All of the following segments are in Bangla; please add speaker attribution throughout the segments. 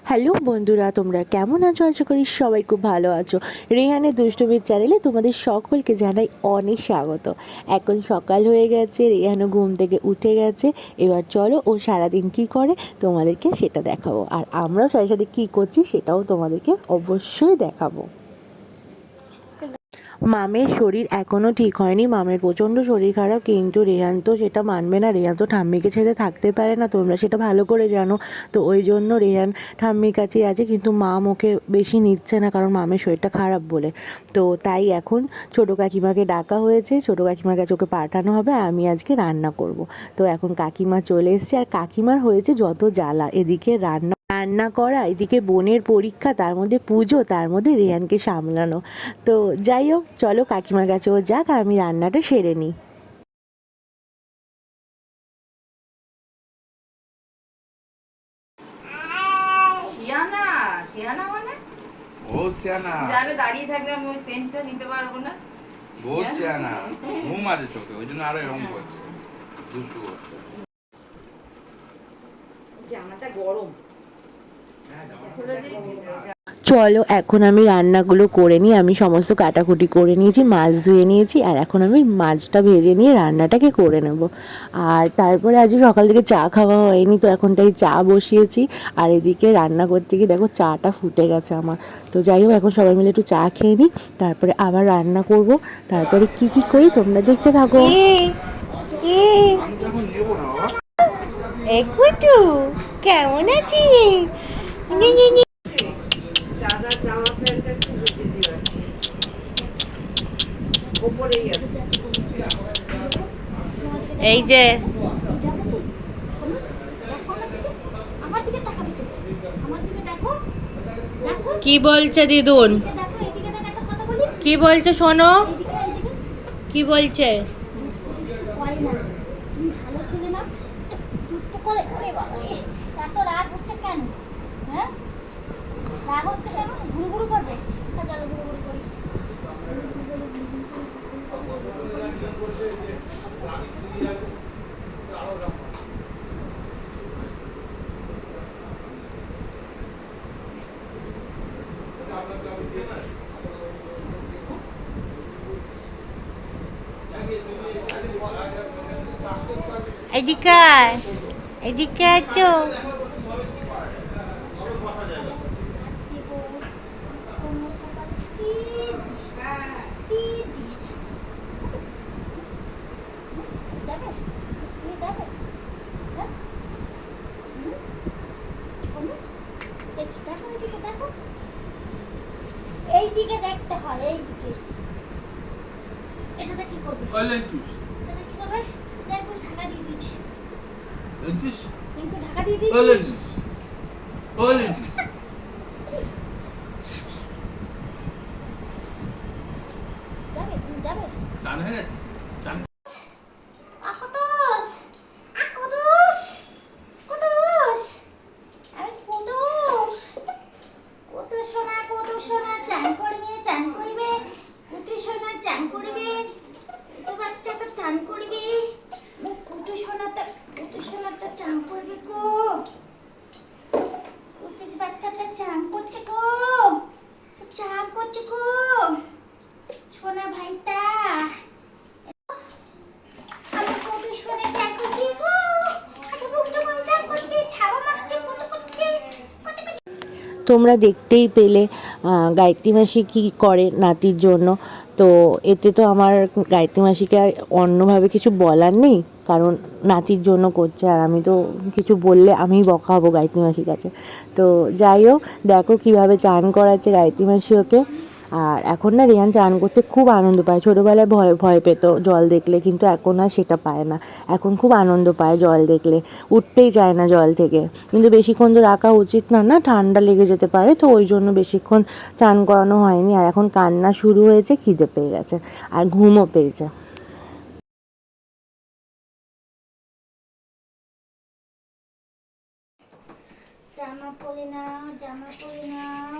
Speaker 1: হ্যালো বন্ধুরা, তোমরা কেমন আছো? আশা করি সবাই খুব ভালো আছো। রেহানের দুষ্টুমির চ্যানেলে তোমাদের সকলকে জানাই অনেক স্বাগত। এখন সকাল হয়ে গেছে, রেহানও ঘুম থেকে উঠে গেছে। এবার চলো ও সারাদিন কি করে তোমাদেরকে সেটা দেখাবো, আর আমরাও সাথে সাথে কী করছি সেটাও তোমাদেরকে অবশ্যই দেখাবো। মামের শরীর এখনও ঠিক হয়নি, মামের প্রচণ্ড শরীর খারাপ, কিন্তু রেহান তো সেটা মানবে না। রেহান তো ঠাম্মিকে ছেড়ে থাকতে পারে না, তোমরা সেটা ভালো করে জানো। তো ওই জন্য রেহান ঠাম্মির কাছেই আছে, কিন্তু মাম ওকে বেশি নিচ্ছে না, কারণ মামের শরীরটা খারাপ বলে। তো তাই এখন ছোটো কাকিমাকে ডাকা হয়েছে, ছোটো কাকিমার কাছে ওকে পাঠানো হবে, আর আমি আজকে রান্না করব। তো এখন কাকিমা চলে এসছে, আর কাকিমার হয়েছে যত জ্বালা, এদিকে রান্না রান্না করা, এদিকে বোনের পরীক্ষা, তার মধ্যে পুজো, তার মধ্যে রেহানকে সামলানো। তো যাই হোক, চলো কাকিমার কাছে ও যাক, আর আমি রান্নাটা সেরে নিই।
Speaker 2: শিয়ানা শিয়ানা মানে জানে দাঁড়িয়ে থাকলে আমি ওই সেন্টটা নিতে পারবো না।
Speaker 3: শিয়ানা ঘুম আছে চোখে, ওই জন্য আরো এরকম করছে, দুষ্টু করছে।
Speaker 2: জামাটা গরম।
Speaker 1: চলো এখন আমি রান্নাগুলো করে নিই। আমি সমস্ত কাটাকুটি করে নিয়েছি, মাছ ধুয়ে নিয়েছি, আর এখন আমি মাছটা ভেজে নিয়ে রান্নাটাকে করে নেব। আর তারপরে আজ সকাল থেকে চা খাওয়া হয়নি, তো এখন তাই চা বসিয়েছি। আর এদিকে রান্না করতে গিয়ে দেখো চাটা ফুটে গেছে আমার। তো যাই হোক, এখন সবাই মিলে একটু চা খেয়ে নিই, তারপরে আবার রান্না করব। তারপরে কি কি করি তোমরা দেখতে থাকো।
Speaker 3: আমি তো এখন নেবো না বাবা।
Speaker 1: একটু কেমন আছিস?
Speaker 2: দাদা জামা প্যান্টটা একটু বেঁধে দিয়ে আছে, ওপরেই আছে।
Speaker 1: এই যে
Speaker 4: আমার দিকে তাকাবে তো, আমার দিকে দেখো, দেখো
Speaker 1: কি বলছে দিদুন,
Speaker 4: দেখো, এদিকে দেখো, একটা কথা বলি,
Speaker 1: কি বলছে শোনো,
Speaker 4: এদিকে এদিকে
Speaker 1: কি বলছে?
Speaker 4: দুষ্টু করে না, তুমি ভালো ছেলে না, দুধ তো করে। ওরে বাবা রে, এত রাগ হচ্ছে কেন? হ্যাঁ, রাগ হচ্ছে কেন? ঘুরু ঘুরু করবে, চলো ঘুরু ঘুরু করি।
Speaker 1: এদিকে আয়, এদিকে আয় তো।
Speaker 4: যাবে, তুমি যাবে, হ্যাঁ, দেখি, দেখো এইদিকে দেখো, এই দিকে দেখতে হয়, এই দিকে। এটাতে কি করবে? এটাতে কি করবে? দেখো ঢাকা দিয়ে দিয়েছি, দেখো ঢাকা দিয়ে দিয়েছি। যাবে, তুমি যাবে?
Speaker 3: চান হয়ে গেছে? চান
Speaker 4: আকতোষ, আকতোষ, কুতোষ, আরে কুতোষ, কুতোষ সোনা, কুতোষ সোনা, চান করবে, চান করবে, কুতোষ সোনা চান করবে, তো বাচ্চা তো চান করবে, কুতোষ সোনাটা, কুতোষ সোনাটা চান করবে গো, কুতোষ বাচ্চাটা চান করছে গো, চান করছে গো, সোনা ভাইটা। আমি কত শুনে চান করছি গো, কত যখন চান করছি, ছাওয়া মারছে, কত করছে, কত করছে।
Speaker 1: তোমরা দেখতেই পেলে গায়ত্রী মাসি কী করে নাতির জন্য। তো এতে তো আমার গায়ত্রী মাসিকে আর অন্যভাবে কিছু বলার নেই, কারণ নাতির জন্য করছে, আর আমি তো কিছু বললে আমিই বকা হবো গায়ত্রী মাসির কাছে। তো যাই হোক, দেখো কীভাবে চান করাচ্ছে গায়ত্রী মাসি ওকে। আর এখন না রেহান চান করতে খুব আনন্দ পায়, ছোটোবেলায় ভয় ভয় পেত জল দেখলে, কিন্তু এখন আর সেটা পায় না। এখন খুব আনন্দ পায় জল দেখলে, উঠতেই চায় না জল থেকে। কিন্তু বেশিক্ষণ তো রাখা উচিত না, না ঠান্ডা লেগে যেতে পারে, তো ওই জন্য বেশিক্ষণ চান করানো হয়নি। আর এখন কান্না শুরু হয়েছে, খিদে পেয়ে গেছে, আর ঘুমও পেয়েছে।
Speaker 4: জামা পরে নাও, জামা পরে নাও,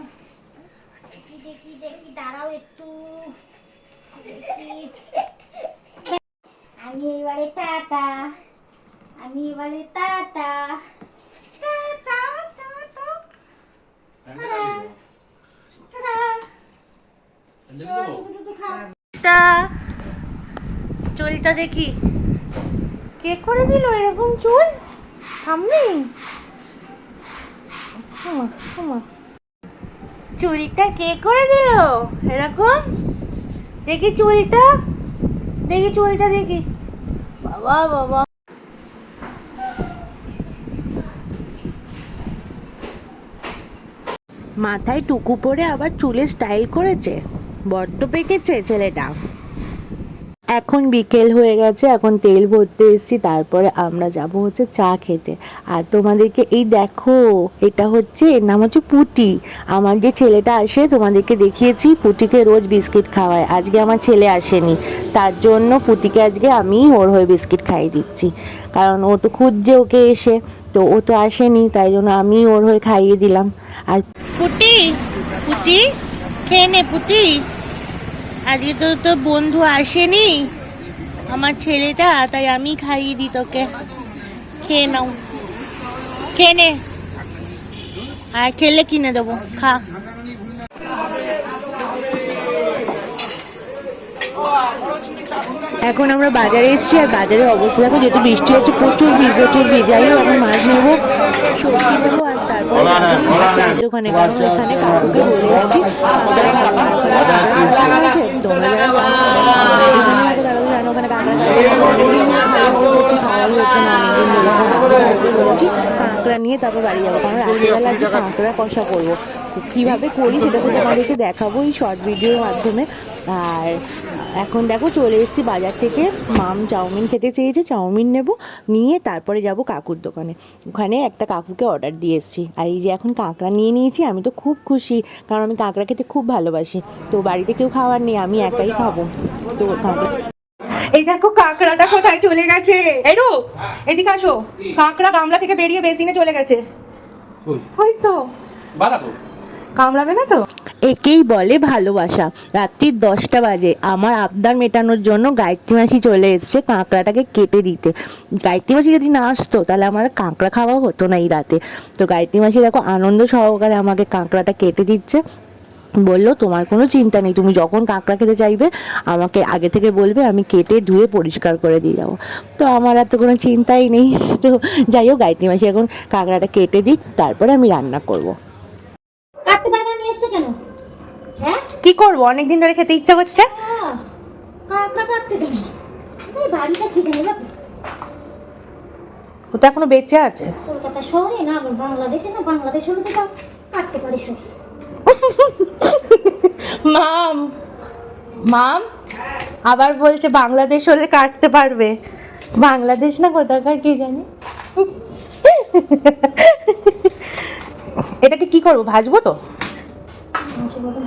Speaker 4: দেখি দেখি দেখি, দাঁড়াও একটু দেখি। আমি এবারে টাটা, আমি এবারে টাটা, টাটা, টাটা।
Speaker 1: চুলটা দেখি, কে করে দিল এরকম চুল? থামবি? চুলটা কে করে দিল এরকম? দেখি চুলটা, দেখি চুলটা দেখি। বাবা বাবা, মাথায় টুকু পরে আবার চুলে স্টাইল করেছে, বড্ড পেকেছে ছেলেটা। এখন বিকেল হয়ে গেছে, এখন তেল ভরতে এসেছি, তারপরে আমরা যাব হচ্ছে চা খেতে। আর তোমাদেরকে এই দেখো, এটা হচ্ছে, এর নাম হচ্ছে পুটি। আমার যে ছেলেটা আসে তোমাদেরকে দেখিয়েছি, পুটিকে রোজ বিস্কিট খাওয়ায়। আজকে আমার ছেলে আসেনি, তার জন্য পুটিকে আজকে আমি ওর হয়ে বিস্কিট খাইয়ে দিচ্ছি, কারণ ও তো খুঁজছে ওকে এসে, তো ও তো আসেনি, তাই জন্য আমি ওর হয়ে খাইয়ে দিলাম। আর পুটি, পুটি খেয়ে নে পুটি, আজকে তো তোর বন্ধু আসেনি আমার ছেলেটা, তাই আমি খাইয়ে দিই তোকে। খেয়ে নাও, খেয়ে নে, আর খেলে কিনে দেবো, খা। এখন আমরা বাজারে এসেছি, আর বাজারের অবস্থা দেখো, যেহেতু বৃষ্টি হচ্ছে, প্রচুর ভিড়। যাই হোক, এখন মাছ নেবো, সবজি নেবো, আর তারপরে ওখানে, কারণ এখানে কাকুকে বলে এসেছি তোমরা ওখানে কাঁকড়া নিয়ে তারপর বাড়ি যাবো, কারণ রাত্রিবেলা আজকে কাঁকড়া কষা করবো। কীভাবে করি সেটা তো তোমাদেরকে দেখাবো এই শর্ট ভিডিওর মাধ্যমে। আর এখন দেখো চলে এসেছি বাজার থেকে, মাম চাউমিন খেতে চেয়েছে, চাউমিন নেব, নিয়ে তারপরে যাব কাকুর দোকানে। ওখানে একটা কাকুকে অর্ডার দিয়ে এসেছি। আর এই যে এখন কাঁকড়া নিয়ে নিয়েছি, আমি তো খুব খুশি, কারণ আমি কাঁকড়া খেতে খুব ভালোবাসি। তো বাড়িতে কেউ খাওয়ার নেই, আমি একাই খাবো। তো কাঁকড়া, এই দেখো কাঁকড়াটা কোথায় চলে গেছে। এরু এদিকে আসো, কাঁকড়া গামলা থেকে বেরিয়ে বেসিনে চলে গেছে। ওই তো
Speaker 3: বাধা তো
Speaker 1: কামড়াবে না তো? একেই বলে ভালোবাসা। রাত্রির 10টা বাজে, আমার আবদার মেটানোর জন্য গায়ত্রী মাসি চলে এসছে কাঁকড়াটাকে কেটে দিতে। গায়ত্রী মাসি যদি না আসতো তাহলে আমার কাঁকড়া খাওয়া হতো না এই রাতে। তো গায়ত্রী মাসি দেখো আনন্দ সহকারে আমাকে কাঁকড়াটা কেটে দিচ্ছে। বললো তোমার কোনো চিন্তা নেই, তুমি যখন কাঁকড়া খেতে চাইবে আমাকে আগে থেকে বলবে, আমি কেটে ধুয়ে পরিষ্কার করে দিয়ে যাবো। তো আমার আর তো কোনো চিন্তাই নেই। তো যাই হোক, গায়ত্রী মাসি এখন কাঁকড়াটা কেটে দিক, তারপরে আমি রান্না করবো।
Speaker 4: কাটতে পারবা নিয়ে এসছে কেন? হ্যাঁ,
Speaker 1: কি করবো, অনেকদিন ধরে খেতে ইচ্ছা করছে।
Speaker 4: কাঁকড়া কাটতে দেবে না, এই বাড়িটা কি জানি না,
Speaker 1: ওটা এখনো বেঁচে আছে।
Speaker 4: কলকাতা শহরে না বাংলাদেশে, না বাংলাদেশে হলে তো কাটতে পারি সব।
Speaker 1: মাম, মাম আবার বলছে বাংলাদেশ হলে কাটতে পারবে। বাংলাদেশ না কোথাকার কি জানি। এটাকে কি করবো, ভাজবো তো?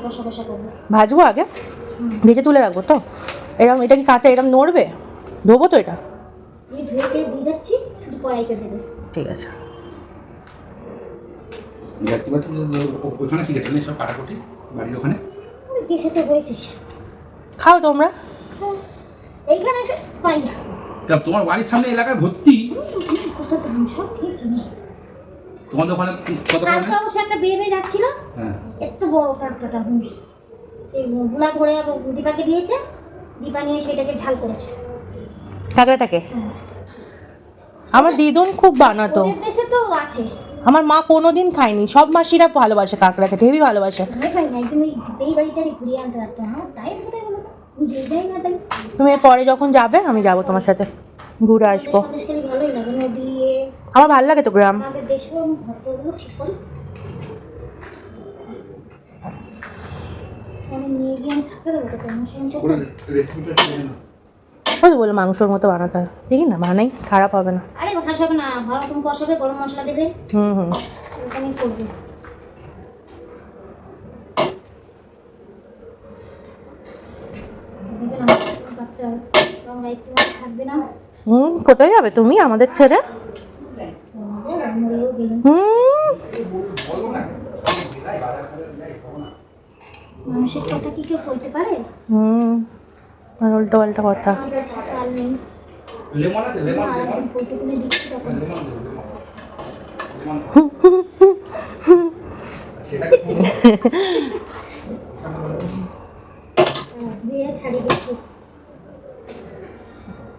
Speaker 4: কষা কষা করবো।
Speaker 1: ভাজবো আগে, ভেজে তুলে রাখবো তো? এরকম, এটা কি কাঁচা এরকম নড়বে? ধোবো তো এটা?
Speaker 4: আমি ধুয়ে দিয়ে যাচ্ছি, শুধু কড়াইতে দেবে।
Speaker 1: ঠিক আছে।
Speaker 3: ওখানে শিখেছেন সব কাটাকুটি বাড়ির ওখানে?
Speaker 4: দেশেতে হয়েছিস,
Speaker 1: খাও তোমরা।
Speaker 4: এইখানে এসে পাই না।
Speaker 3: তোমার বাড়ির সামনে এলাকায় ভর্তি,
Speaker 4: কোথা থেকে সব খেয়ে কিনে।
Speaker 3: তোমাদের ওখানে কত
Speaker 4: কালকে অবশ্য একটা বেয়ে যাচ্ছিল, এত বড় কাঁকড়াটা এই গুলা ধরে দীপাকে দিয়েছে, দীপা নিয়ে সেটাকে ঝাল করেছে
Speaker 1: কাঁকড়াটাকে। আমার দিদুন খুব বানাতো,
Speaker 4: ওদের দেশে তো আছে।
Speaker 1: আমার মা কোনোদিন খায়নি, সব মাসিরা ভালোবাসে কাঁকড়া খেতে, হেবি ভালোবাসে।
Speaker 4: আমি খাই না, একদিন ওই এই বাড়িটারই ঘুরিয়ে আনতে পারতো। আমার টাইম কোথায় হলো, যে যাই না তাই।
Speaker 1: তুমি পরে যখন যাবে আমি যাবো তোমার সাথে, ঘুরে আসবো।
Speaker 4: সন্দেশখালি ভালোই লাগে, নদী।
Speaker 1: আমার ভালো লাগে তো গ্রাম।
Speaker 4: আমাদের দেশেও ঘরগুলো ঠিক করে অনেক নিয়ে গিয়ে আমি থাকতে দেবো তো তোমার সঙ্গে।
Speaker 1: ওই তো বলে মাংসর মতো বানাতে হয়, দেখি না বানাই, খারাপ হবে না।
Speaker 4: আরে কথা হবে না, ভালো তুমি কষাবে, গরম মশলা দেবে,
Speaker 1: হুম
Speaker 4: ওখানেই করবে। থাকবে না।
Speaker 1: কোথায় যাবে তুমি আমাদের ছেড়ে?
Speaker 4: মানুষের কথা কি কেউ বলতে পারে?
Speaker 1: আর উল্টো পাল্টা কথা।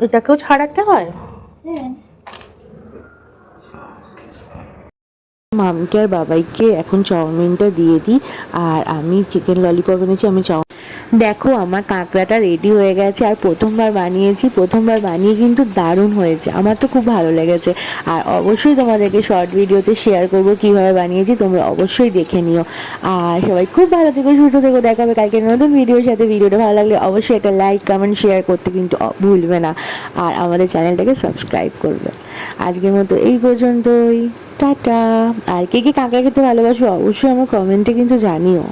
Speaker 1: এটাকেও ছাড়াতে হয়?
Speaker 4: হ্যাঁ।
Speaker 1: মামকে আর বাবাইকে এখন চাউমিনটা দিয়ে দিই, আর আমি চিকেন ললিপপ এনেছি, আমি দেখো আমার কাঁকড়াটা রেডি হয়ে গেছে, আর প্রথমবার বানিয়েছি, প্রথমবার বানিয়ে কিন্তু দারুণ হয়েছে, আমার তো খুব ভালো লেগেছে। আর অবশ্যই তোমাদেরকে শর্ট ভিডিওতে শেয়ার করবো কীভাবে বানিয়েছি, তোমরা অবশ্যই দেখে নিও। আর সবাই খুব ভালো থেকো, সুস্থ থেকো, দেখা হবে কালকে নতুন ভিডিওর সাথে। ভিডিওটা ভালো লাগলে অবশ্যই একটা লাইক কমেন্ট শেয়ার করতে কিন্তু ভুলবে না, আর আমাদের চ্যানেলটাকে সাবস্ক্রাইব করবে। আজকের মতো এই পর্যন্তই, টাটা। আর কে কে কাঁকড়া খেতে ভালোবাসো অবশ্যই আমার কমেন্টে কিন্তু জানিও।